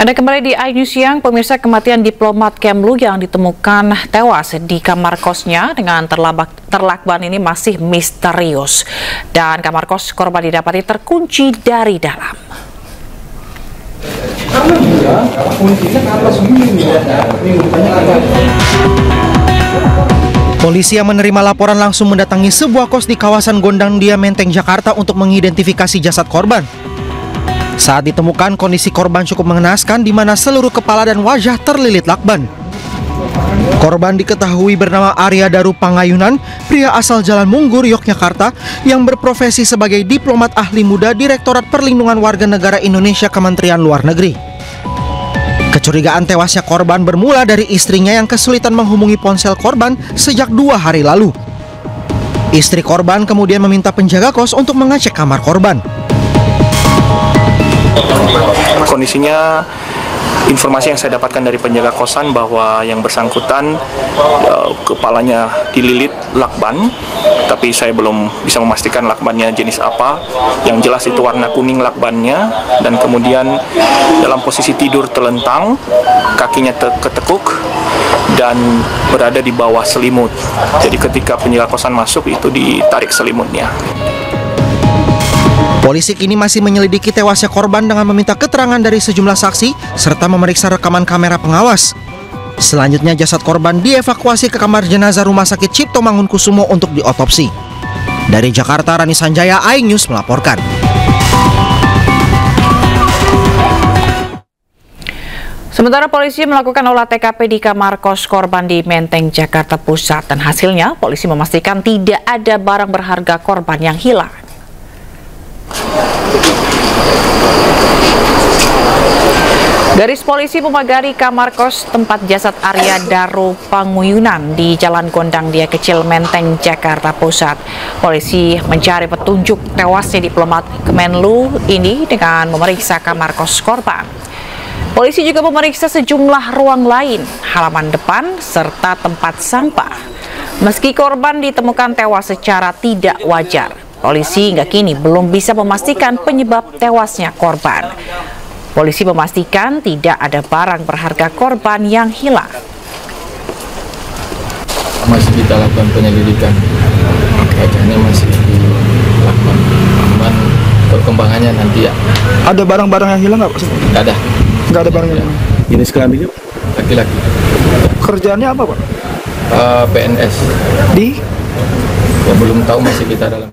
Anda kembali di iNews Siang, pemirsa. Kematian diplomat Kemlu yang ditemukan tewas di kamar kosnya dengan terlakban ini masih misterius. Dan kamar kos korban didapati terkunci dari dalam. Polisi yang menerima laporan langsung mendatangi sebuah kos di kawasan Gondang Dia, Menteng, Jakarta untuk mengidentifikasi jasad korban. Saat ditemukan, kondisi korban cukup mengenaskan di mana seluruh kepala dan wajah terlilit lakban. Korban diketahui bernama Arya Daru Pangayunan, pria asal Jalan Munggur, Yogyakarta, yang berprofesi sebagai diplomat ahli muda Direktorat Perlindungan Warga Negara Indonesia Kementerian Luar Negeri. Kecurigaan tewasnya korban bermula dari istrinya yang kesulitan menghubungi ponsel korban sejak 2 hari lalu. Istri korban kemudian meminta penjaga kos untuk mengecek kamar korban. Kondisinya, informasi yang saya dapatkan dari penjaga kosan bahwa yang bersangkutan kepalanya dililit lakban, tapi saya belum bisa memastikan lakbannya jenis apa. Yang jelas itu warna kuning lakbannya, dan kemudian dalam posisi tidur telentang, kakinya ketekuk dan berada di bawah selimut. Jadi ketika penjaga kosan masuk itu ditarik selimutnya. Polisi kini masih menyelidiki tewasnya korban dengan meminta keterangan dari sejumlah saksi serta memeriksa rekaman kamera pengawas. Selanjutnya jasad korban dievakuasi ke kamar jenazah Rumah Sakit Cipto Mangunkusumo untuk diotopsi. Dari Jakarta, Rani Sanjaya, iNews melaporkan. Sementara polisi melakukan olah TKP di kamar kos korban di Menteng, Jakarta Pusat, dan hasilnya polisi memastikan tidak ada barang berharga korban yang hilang. Garis polisi memagari kamar kos tempat jasad Arya Daru Pangayunan di Jalan Gondang Dia Kecil, Menteng, Jakarta Pusat. Polisi mencari petunjuk tewasnya diplomat Kemenlu ini dengan memeriksa kamar kos korban. Polisi juga memeriksa sejumlah ruang lain, halaman depan, serta tempat sampah. Meski korban ditemukan tewas secara tidak wajar, polisi hingga kini belum bisa memastikan penyebab tewasnya korban. Polisi memastikan tidak ada barang berharga korban yang hilang. Masih kita lakukan penyelidikan, kayaknya masih dilakukan, cuman perkembangannya nanti ya. Ada barang-barang yang hilang nggak Pak? Nggak ada. Nggak ada barang yang hilang. Jenis kelaminnya laki-laki. Kerjaannya apa Pak? PNS. Di? Ya belum tahu, masih kita dalam.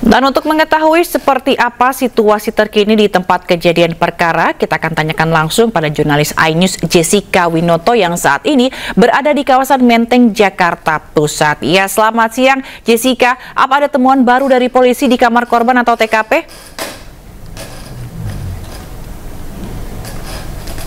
Dan untuk mengetahui seperti apa situasi terkini di tempat kejadian perkara, kita akan tanyakan langsung pada jurnalis iNews Jessica Winoto yang saat ini berada di kawasan Menteng, Jakarta Pusat. Ya, selamat siang Jessica. Apa ada temuan baru dari polisi di kamar korban atau TKP?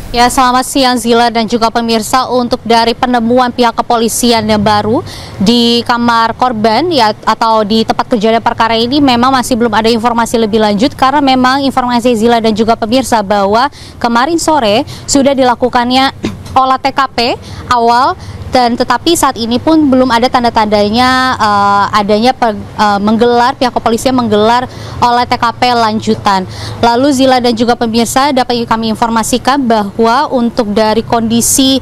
Ya, selamat siang Zila dan juga pemirsa. Untuk dari penemuan pihak kepolisian yang baru di kamar korban ya atau di tempat kejadian perkara ini, memang masih belum ada informasi lebih lanjut karena memang informasi Zila dan juga pemirsa bahwa kemarin sore sudah dilakukannya olah TKP awal, dan tetapi saat ini pun belum ada tanda-tandanya menggelar, pihak kepolisian menggelar olah TKP lanjutan. Lalu Zila dan juga pemirsa, dapat kami informasikan bahwa untuk dari kondisi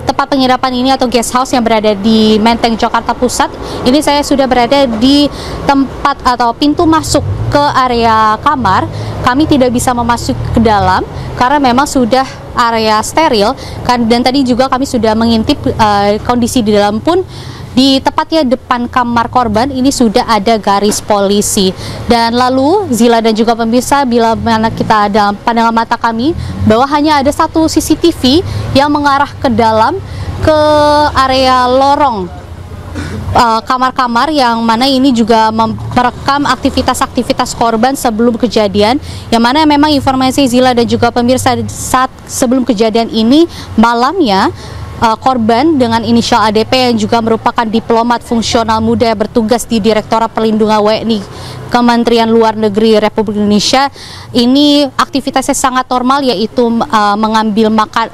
tempat penginapan ini atau guest house yang berada di Menteng, Jakarta Pusat, ini saya sudah berada di tempat atau pintu masuk ke area kamar. Kami tidak bisa memasuki ke dalam karena memang sudah area steril kan, dan tadi juga kami sudah mengintip kondisi di dalam pun di tepatnya depan kamar korban ini sudah ada garis polisi. Dan lalu Zila dan juga pemirsa, bila mana kita dalam pandangan mata kami bahwa hanya ada satu CCTV yang mengarah ke dalam ke area lorong kamar-kamar, yang mana ini juga merekam aktivitas-aktivitas korban sebelum kejadian, yang mana memang informasi Zila dan juga pemirsa saat sebelum kejadian ini malamnya korban dengan inisial ADP yang juga merupakan diplomat fungsional muda yang bertugas di Direktorat Perlindungan WNI Kementerian Luar Negeri Republik Indonesia ini aktivitasnya sangat normal, yaitu mengambil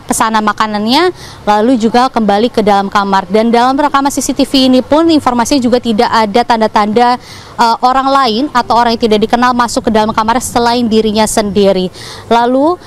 pesanan makanannya lalu juga kembali ke dalam kamar. Dan dalam rekaman CCTV ini pun informasinya juga tidak ada tanda-tanda orang lain atau orang yang tidak dikenal masuk ke dalam kamar selain dirinya sendiri. Lalu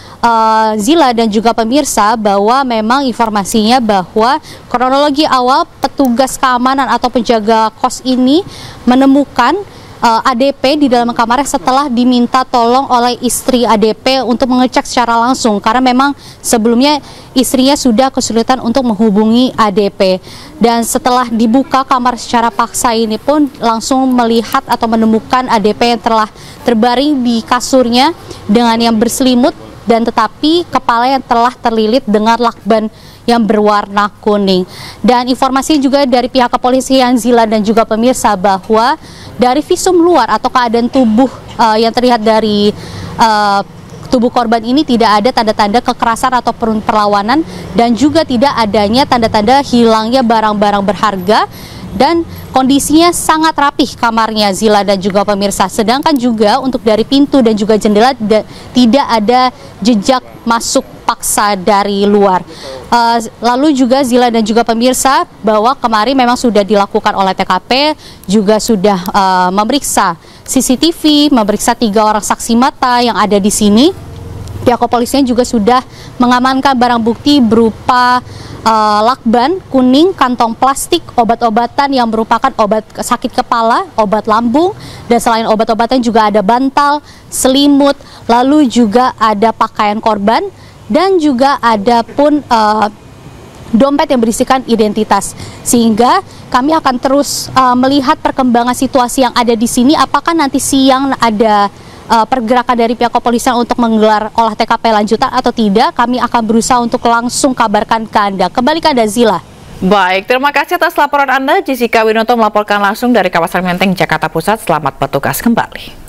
Zila dan juga pemirsa, bahwa memang informasinya bahwa kronologi awal petugas keamanan atau penjaga kos ini menemukan ADP di dalam kamarnya setelah diminta tolong oleh istri ADP untuk mengecek secara langsung, karena memang sebelumnya istrinya sudah kesulitan untuk menghubungi ADP. Dan setelah dibuka kamar secara paksa ini pun langsung melihat atau menemukan ADP yang telah terbaring di kasurnya dengan yang berselimut, dan tetapi kepala yang telah terlilit dengan lakban yang berwarna kuning. Dan informasi juga dari pihak kepolisian, Zila dan juga pemirsa, bahwa dari visum luar atau keadaan tubuh yang terlihat dari tubuh korban ini tidak ada tanda-tanda kekerasan atau perlawanan, dan juga tidak adanya tanda-tanda hilangnya barang-barang berharga, dan kondisinya sangat rapih kamarnya, Zila dan juga pemirsa. Sedangkan juga untuk dari pintu dan juga jendela tidak ada jejak masuk paksa dari luar. Lalu juga Zila dan juga pemirsa, bahwa kemarin memang sudah dilakukan oleh TKP, juga sudah memeriksa CCTV, memeriksa 3 orang saksi mata yang ada di sini. Pihak kepolisian juga sudah mengamankan barang bukti berupa lakban kuning, kantong plastik, obat-obatan yang merupakan obat sakit kepala, obat lambung, dan selain obat-obatan juga ada bantal, selimut, lalu juga ada pakaian korban, dan juga ada pun dompet yang berisikan identitas. Sehingga kami akan terus melihat perkembangan situasi yang ada di sini, apakah nanti siang ada pergerakan dari pihak kepolisian untuk menggelar olah TKP lanjutan atau tidak. Kami akan berusaha untuk langsung kabarkan ke Anda. Kembali ke Anda, Zila. Baik, terima kasih atas laporan Anda. Jessica Winoto melaporkan langsung dari kawasan Menteng, Jakarta Pusat. Selamat bertugas kembali.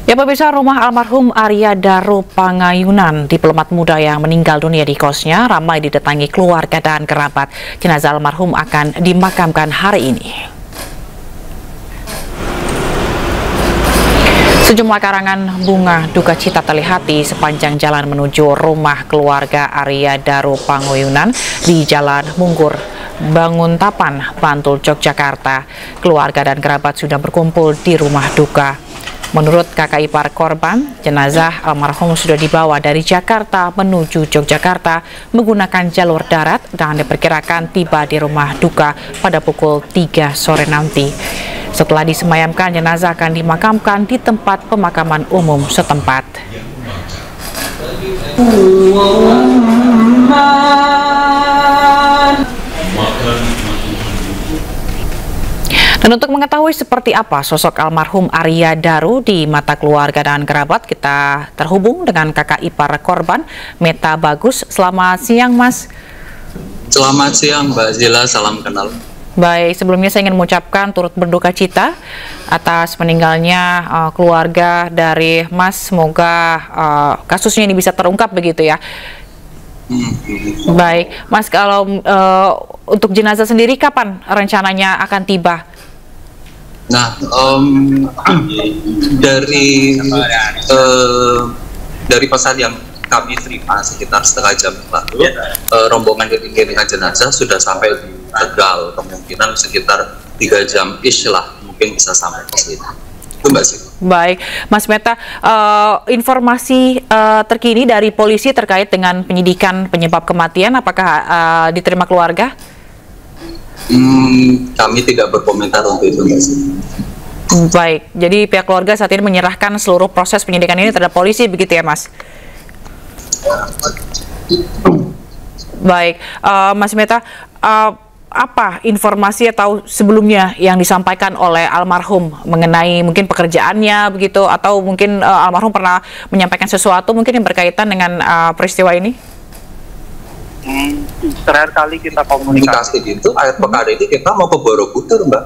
Ya pemirsa, rumah almarhum Arya Daru Pangayunan di Pelemat Muda yang meninggal dunia di kosnya ramai didatangi keluarga dan kerabat. Jenazah almarhum akan dimakamkan hari ini. Sejumlah karangan bunga duka cita terlihat di sepanjang jalan menuju rumah keluarga Arya Daru Pangayunan di Jalan Munggur, Banguntapan, Bantul, Yogyakarta. Keluarga dan kerabat sudah berkumpul di rumah duka. Menurut kakak ipar korban, jenazah almarhum sudah dibawa dari Jakarta menuju Yogyakarta menggunakan jalur darat dan diperkirakan tiba di rumah duka pada pukul 3 sore nanti. Setelah disemayamkan, jenazah akan dimakamkan di tempat pemakaman umum setempat. Dan untuk mengetahui seperti apa sosok almarhum Arya Daru di mata keluarga dan kerabat, kita terhubung dengan kakak ipar korban, Meta Bagus. Selamat siang, Mas. Selamat siang, Mbak Zila. Salam kenal. Baik, sebelumnya saya ingin mengucapkan turut berduka cita atas meninggalnya keluarga dari Mas. Semoga kasusnya ini bisa terungkap begitu ya. Baik, Mas, kalau untuk jenazah sendiri kapan rencananya akan tiba? Nah, dari pesan yang kami terima sekitar setengah jam lalu, rombongan iringan jenazah sudah sampai di Tegal, kemungkinan sekitar 3 jam ish lah, mungkin bisa sampai ke sini. Itu Mbak Sih. Baik, Mas Meta, informasi terkini dari polisi terkait dengan penyidikan penyebab kematian, apakah diterima keluarga? Kami tidak berkomentar untuk itu, Mbak Sih. Baik, jadi pihak keluarga saat ini menyerahkan seluruh proses penyidikan ini terhadap polisi, begitu ya, Mas? Baik, Mas Meta, apa informasi atau sebelumnya yang disampaikan oleh almarhum mengenai mungkin pekerjaannya begitu, atau mungkin almarhum pernah menyampaikan sesuatu mungkin yang berkaitan dengan peristiwa ini? Terakhir kali kita komunikasi gitu, akhir pekan ini kita mau ke Borobudur, Mbak.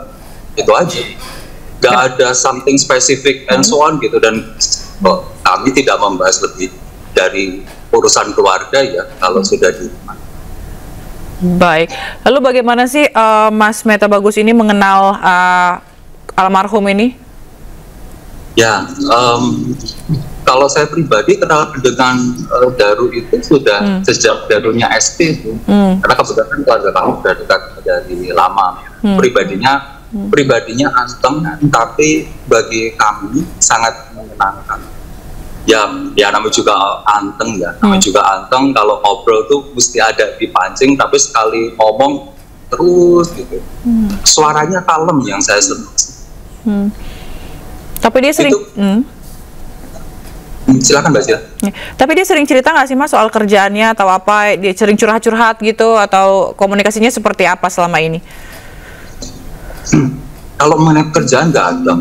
Itu aja. Gak ada something specific and so on gitu, dan kami tidak membahas lebih dari urusan keluarga ya kalau sudah di. Baik, lalu bagaimana sih Mas Meta Bagus ini mengenal almarhum ini? Ya, kalau saya pribadi kenal dengan Daru itu sudah sejak Darunya SD itu, karena kebetulan keluarga kami sudah dekat dari lama. Pribadinya pribadinya anteng, tapi bagi kami sangat menyenangkan. Ya namanya juga anteng ya, namanya juga anteng. Kalau ngobrol tuh mesti ada dipancing, tapi sekali ngomong terus gitu. Suaranya kalem yang saya senang. Tapi dia sering. Silakan Mbak Sia. Tapi dia sering cerita nggak sih Mas soal kerjaannya atau apa? Dia sering curhat-curhat gitu atau komunikasinya seperti apa selama ini? Kalau mengenai kerjaan nggak ada.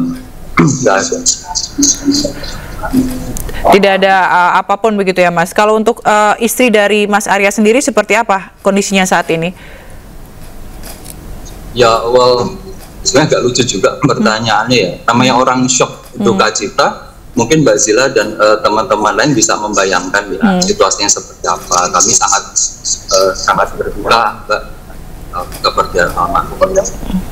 Tidak ada apapun begitu ya Mas. Kalau untuk istri dari Mas Arya sendiri seperti apa kondisinya saat ini? Ya sebenarnya agak lucu juga pertanyaannya ya. Namanya orang shock duka cita. Mungkin Mbak Zila dan teman-teman lain bisa membayangkan ya situasinya seperti apa. Kami sangat berduka Mbak kepergian almarhum,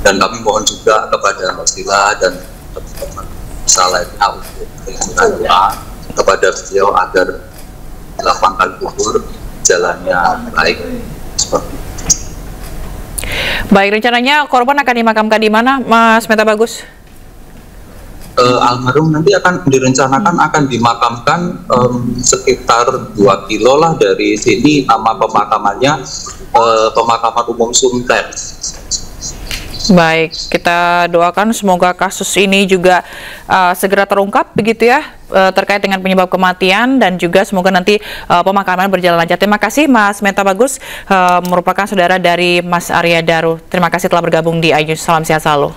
dan kami mohon juga kepada Mbak Zila dan teman-teman lainnya untuk memberikan doa kepada beliau agar lapangkan kubur jalannya baik seperti itu. Baik, rencananya korban akan dimakamkan di mana Mas Meta Bagus? Almarhum nanti akan direncanakan akan dimakamkan sekitar 2 kilo lah dari sini. Nama pemakamannya Pemakaman Umum Sunten. Baik, kita doakan semoga kasus ini juga segera terungkap begitu ya, terkait dengan penyebab kematian, dan juga semoga nanti pemakaman berjalan lancar. Terima kasih Mas Meta Bagus, merupakan saudara dari Mas Arya Daru. Terima kasih telah bergabung di iNews. Salam sehat selalu.